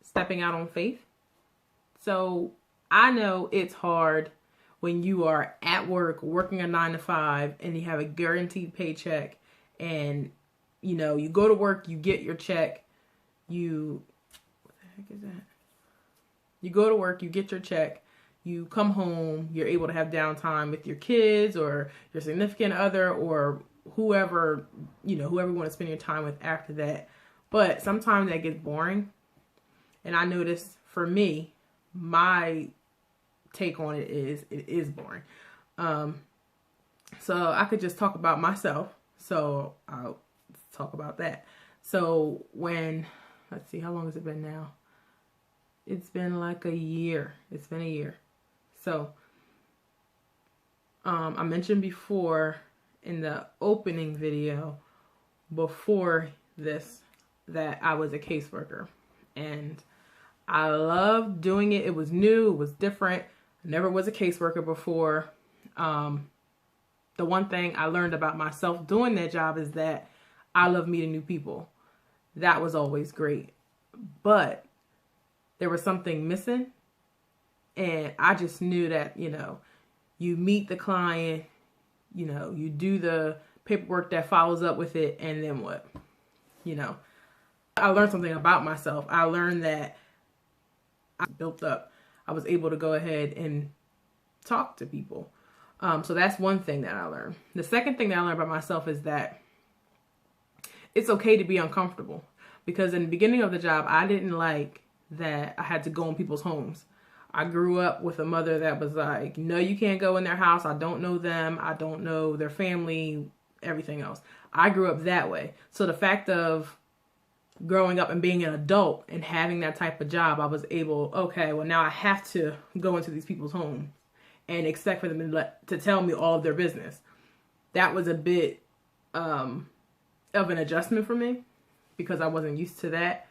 stepping out on faith. So I know it's hard when you are at work, working a 9 to 5, and you have a guaranteed paycheck, and you know, you go to work, you get your check, what the heck is that? You go to work, you get your check, you come home, you're able to have downtime with your kids or your significant other or whoever you want to spend your time with after that. But sometimes that gets boring. And I noticed for me, my take on it is boring. So I could just talk about myself. So I'll talk about that. So let's see, how long has it been now? It's been like a year. It's been a year. So I mentioned before in the opening video before this that I was a caseworker, and I loved doing it. It was new. It was different. I never was a caseworker before. The one thing I learned about myself doing that job is that I love meeting new people. That was always great. But there was something missing. And I just knew that, you meet the client, you do the paperwork that follows up with it, and then what? I learned something about myself. I learned that I built up. I was able to go ahead and talk to people. So that's one thing that I learned. The second thing that I learned about myself is that it's okay to be uncomfortable. Because in the beginning of the job, I didn't like that I had to go in people's homes. I grew up with a mother that was like, no, you can't go in their house. I don't know them. I don't know their family, everything else. I grew up that way. So the fact of growing up and being an adult and having that type of job, I was able, okay, well, now I have to go into these people's homes and expect for them to tell me all of their business. That was a bit of an adjustment for me because I wasn't used to that.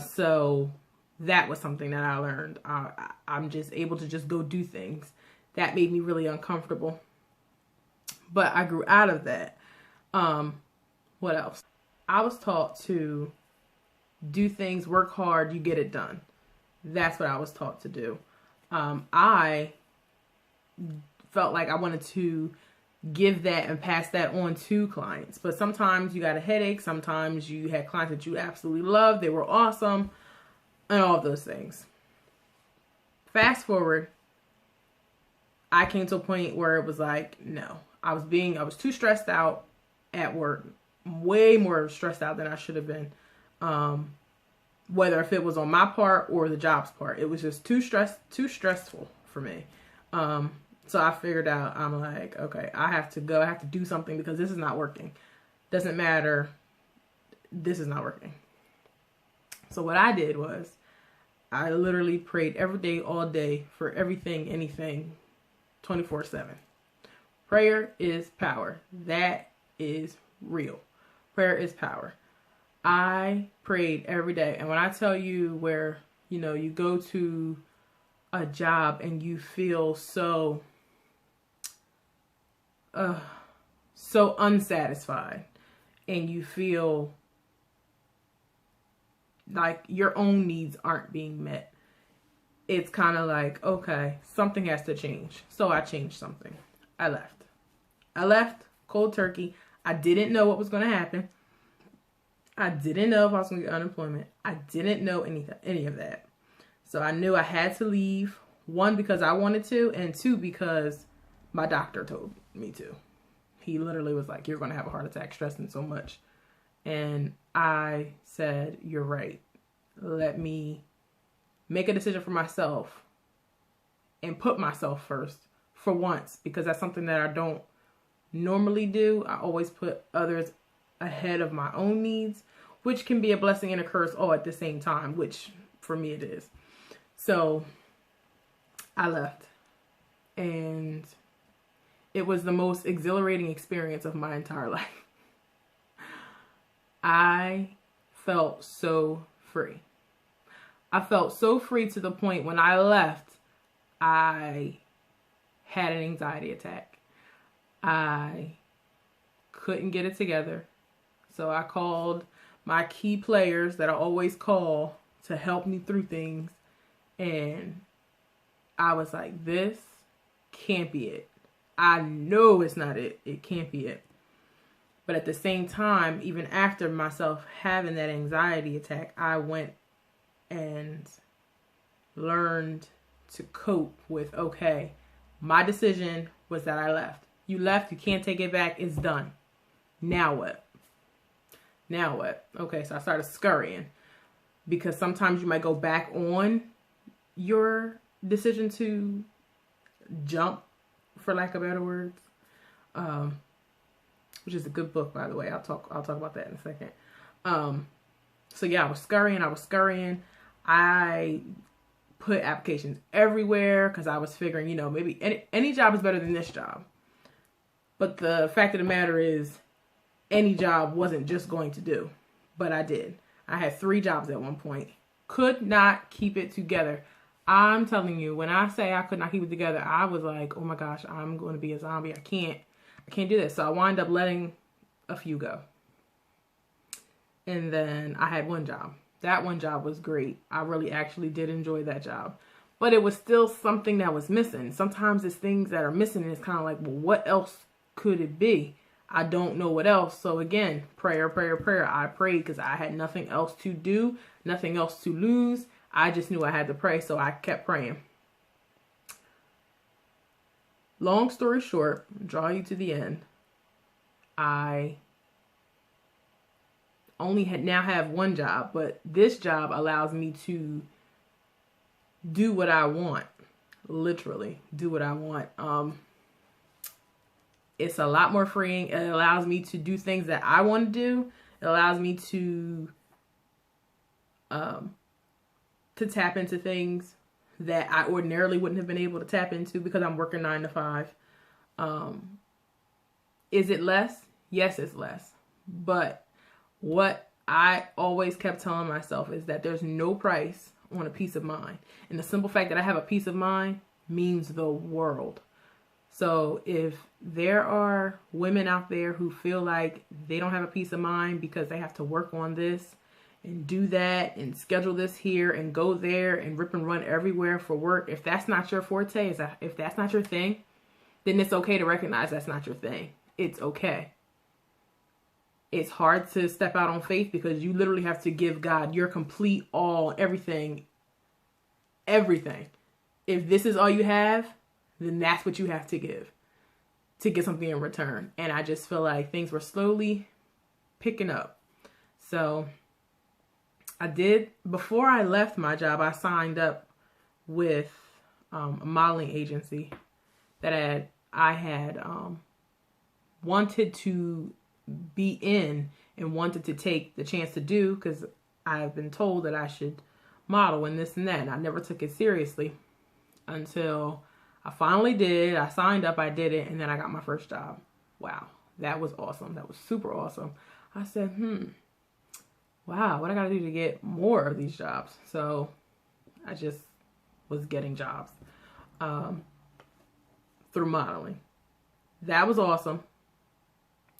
So that was something that I learned. I'm just able to just go do things. That made me really uncomfortable. But I grew out of that. What else? I was taught to do things, work hard, you get it done. That's what I was taught to do. I felt like I wanted to give that and pass that on to clients. But sometimes you got a headache. Sometimes you had clients that you absolutely loved. They were awesome. And all of those things. Fast forward, I came to a point where it was like, no, I was too stressed out at work, way more stressed out than I should have been. Whether if it was on my part or the job's part, it was just too stressful for me. So I figured out, I'm like, okay, I have to go, I have to do something because this is not working. Doesn't matter. This is not working. So what I did was, I literally prayed every day, all day, for everything, anything, 24/7. Prayer is power. That is real. Prayer is power. I prayed every day. And when I tell you where, you go to a job and you feel so unsatisfied and you feel like your own needs aren't being met, it's kind of like, okay, something has to change. So I changed something. I left cold turkey. I didn't know what was going to happen. I didn't know if I was going to get unemployment. I didn't know any of that. So I knew I had to leave. One, because I wanted to, and two, because my doctor told me to. He literally was like, you're going to have a heart attack stressing so much. And I said, you're right. Let me make a decision for myself and put myself first for once, because that's something that I don't normally do. I always put others ahead of my own needs, which can be a blessing and a curse all at the same time, which for me it is. So I left, and it was the most exhilarating experience of my entire life. I felt so free. I felt so free to the point when I left, I had an anxiety attack. I couldn't get it together. So I called my key players that I always call to help me through things. And I was like, this can't be it. I know it's not it. It can't be it. But at the same time, even after myself having that anxiety attack, I went and learned to cope with, okay, my decision was that I left. You left, you can't take it back, it's done. Now what? Now what? Okay, so I started scurrying, because sometimes you might go back on your decision to jump, for lack of better words, which is a good book, by the way. I'll talk about that in a second. So yeah, I was scurrying. I put applications everywhere because I was figuring, maybe any job is better than this job. But the fact of the matter is, any job wasn't just going to do. But I did. I had 3 jobs at one point. Could not keep it together. I'm telling you, when I say I could not keep it together, I was like, oh my gosh, I'm going to be a zombie. I can't do this. So I wound up letting a few go. And then I had one job. That one job was great. I really actually did enjoy that job. But it was still something that was missing. Sometimes it's things that are missing, and it's kind of like, well, what else could it be? I don't know what else. So again, prayer. I prayed because I had nothing else to do, nothing else to lose. I just knew I had to pray, so I kept praying. Long story short, draw you to the end. I only now have one job, but this job allows me to do what I want. Literally, do what I want. It's a lot more freeing. It allows me to do things that I want to do. It allows me to tap into things that I ordinarily wouldn't have been able to tap into because I'm working 9 to 5. Is it less? Yes, it's less. But what I always kept telling myself is that there's no price on a peace of mind. And the simple fact that I have a peace of mind means the world. So if there are women out there who feel like they don't have a peace of mind because they have to work on this and do that and schedule this here and go there and rip and run everywhere for work, if that's not your forte, if that's not your thing, then it's okay to recognize that's not your thing. It's okay. It's hard to step out on faith because you literally have to give God your complete all, everything. If this is all you have, then that's what you have to give to get something in return. And I just feel like things were slowly picking up. So I did, before I left my job, I signed up with a modeling agency that I had wanted to be in and wanted to take the chance to do, because I've been told that I should model and this and that. And I never took it seriously until I finally did. I signed up, I did it, and then I got my first job. Wow, that was awesome. That was super awesome. I said, wow, what I gotta do to get more of these jobs? So I just was getting jobs through modeling. That was awesome.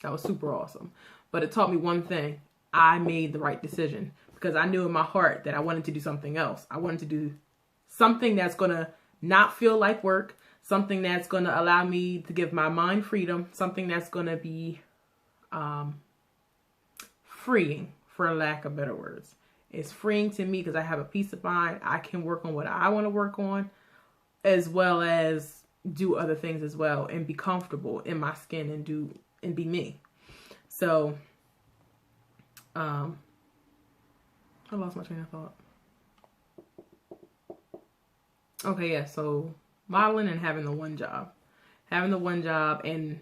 That was super awesome. But it taught me one thing. I made the right decision because I knew in my heart that I wanted to do something else. I wanted to do something that's going to not feel like work, something that's going to allow me to give my mind freedom, something that's going to be freeing, for lack of better words. It's freeing to me because I have a peace of mind. I can work on what I want to work on, as well as do other things as well, and be comfortable in my skin and be me. So, I lost my train of thought. Okay, yeah, so modeling and having the one job. Having the one job and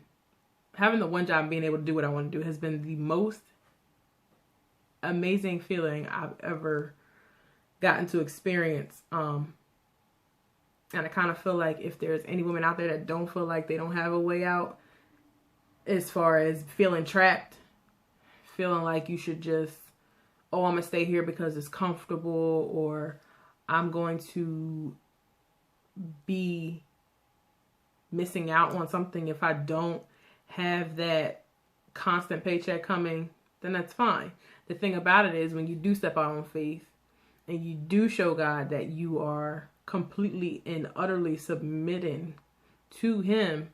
being able to do what I want to do has been the most amazing feeling I've ever gotten to experience. And I kind of feel like if there's any women out there that don't feel like they don't have a way out, as far as feeling trapped, feeling like you should just, oh, I'm going to stay here because it's comfortable, or I'm going to be missing out on something if I don't have that constant paycheck coming, then that's fine. The thing about it is when you do step out on faith and you do show God that you are completely and utterly submitting to him,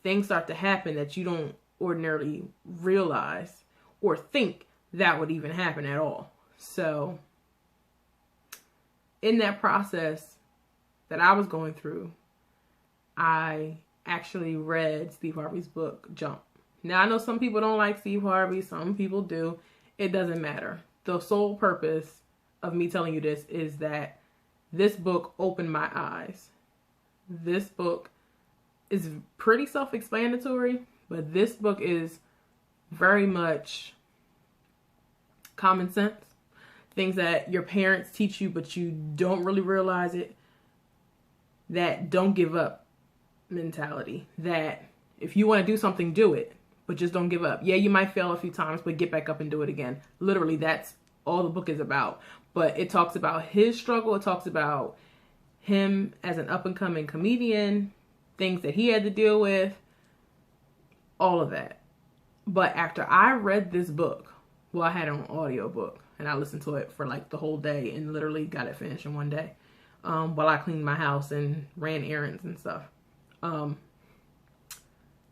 things start to happen that you don't ordinarily realize or think that would even happen at all. So in that process that I was going through, I actually read Steve Harvey's book, Jump. Now, I know some people don't like Steve Harvey. Some people do. It doesn't matter. The sole purpose of me telling you this is that this book opened my eyes. This book is pretty self-explanatory, but this book is very much common sense. Things that your parents teach you, but you don't really realize it. That don't give up mentality. That if you want to do something, do it, but just don't give up. Yeah, you might fail a few times, but get back up and do it again. Literally, that's all the book is about. But it talks about his struggle. It talks about him as an up-and-coming comedian, things that he had to deal with, all of that. But after I read this book, well, I had it on audio book, and I listened to it for like the whole day and literally got it finished in one day while I cleaned my house and ran errands and stuff.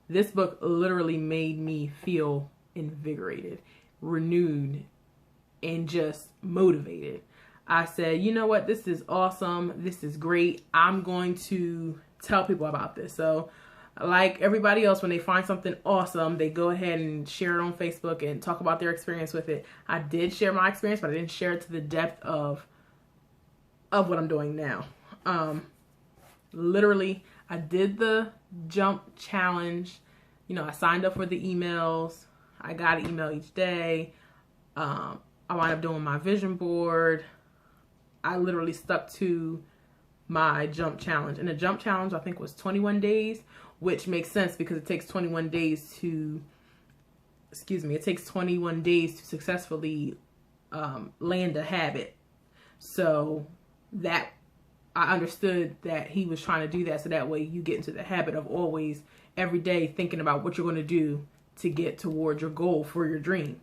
This book literally made me feel invigorated, renewed, and just motivated. I said, you know what? This is awesome. This is great. I'm going to tell people about this. So like everybody else, when they find something awesome, they go ahead and share it on Facebook and talk about their experience with it. I did share my experience, but I didn't share it to the depth of what I'm doing now. Literally, I did the Jump challenge. You know, I signed up for the emails. I got an email each day. I wound up doing my vision board. I literally stuck to my Jump challenge. And the Jump challenge, I think, was 21 days, which makes sense because it takes 21 days to, it takes 21 days to successfully land a habit. So that I understood that he was trying to do that so that way you get into the habit of always every day thinking about what you're going to do to get towards your goal for your dream.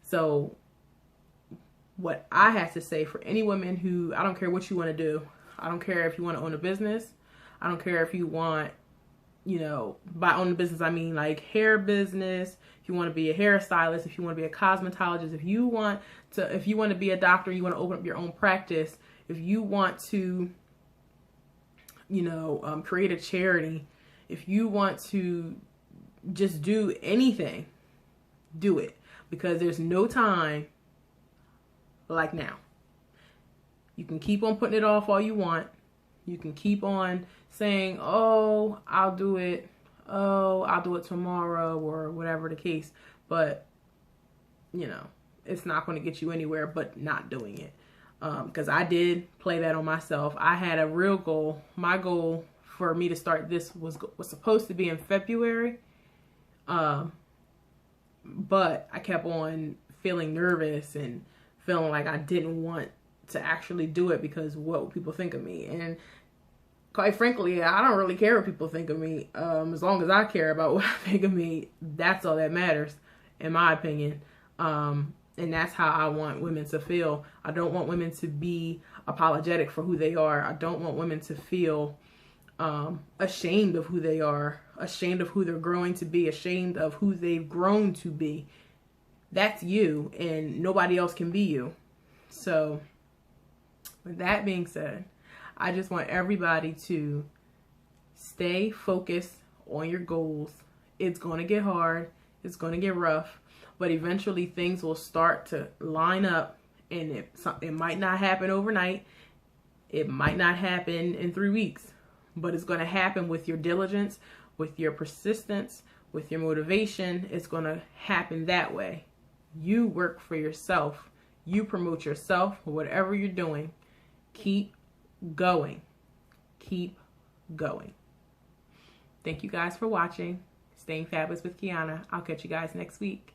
So what I have to say for any women who, I don't care what you want to do. I don't care if you want to own a business. I don't care if you want, you know, by own a business, I mean like hair business. If you want to be a hairstylist, if you want to be a cosmetologist, if you want to be a doctor, you want to open up your own practice, if you want to, you know, create a charity, if you want to just do anything, do it, because there's no time like now. You can keep on putting it off all you want. You can keep on saying, oh, I'll do it. Oh, I'll do it tomorrow or whatever the case. But, you know, it's not going to get you anywhere but not doing it. Because I did play that on myself. I had a real goal. My goal for me to start this was supposed to be in February. But I kept on feeling nervous and feeling like I didn't want to actually do it because what would people think of me? And quite frankly, I don't really care what people think of me. As long as I care about what I think of me, that's all that matters, in my opinion. And that's how I want women to feel. I don't want women to be apologetic for who they are. I don't want women to feel ashamed of who they are, ashamed of who they're growing to be, ashamed of who they've grown to be. That's you, and nobody else can be you. So, with that being said, I just want everybody to stay focused on your goals. It's going to get hard. It's going to get rough. But eventually things will start to line up, and it might not happen overnight. It might not happen in 3 weeks, but it's going to happen with your diligence, with your persistence, with your motivation. It's going to happen that way. You work for yourself. You promote yourself, whatever you're doing. Keep going. Keep going. Thank you guys for watching. Staying Fabulous with Keyanna. I'll catch you guys next week.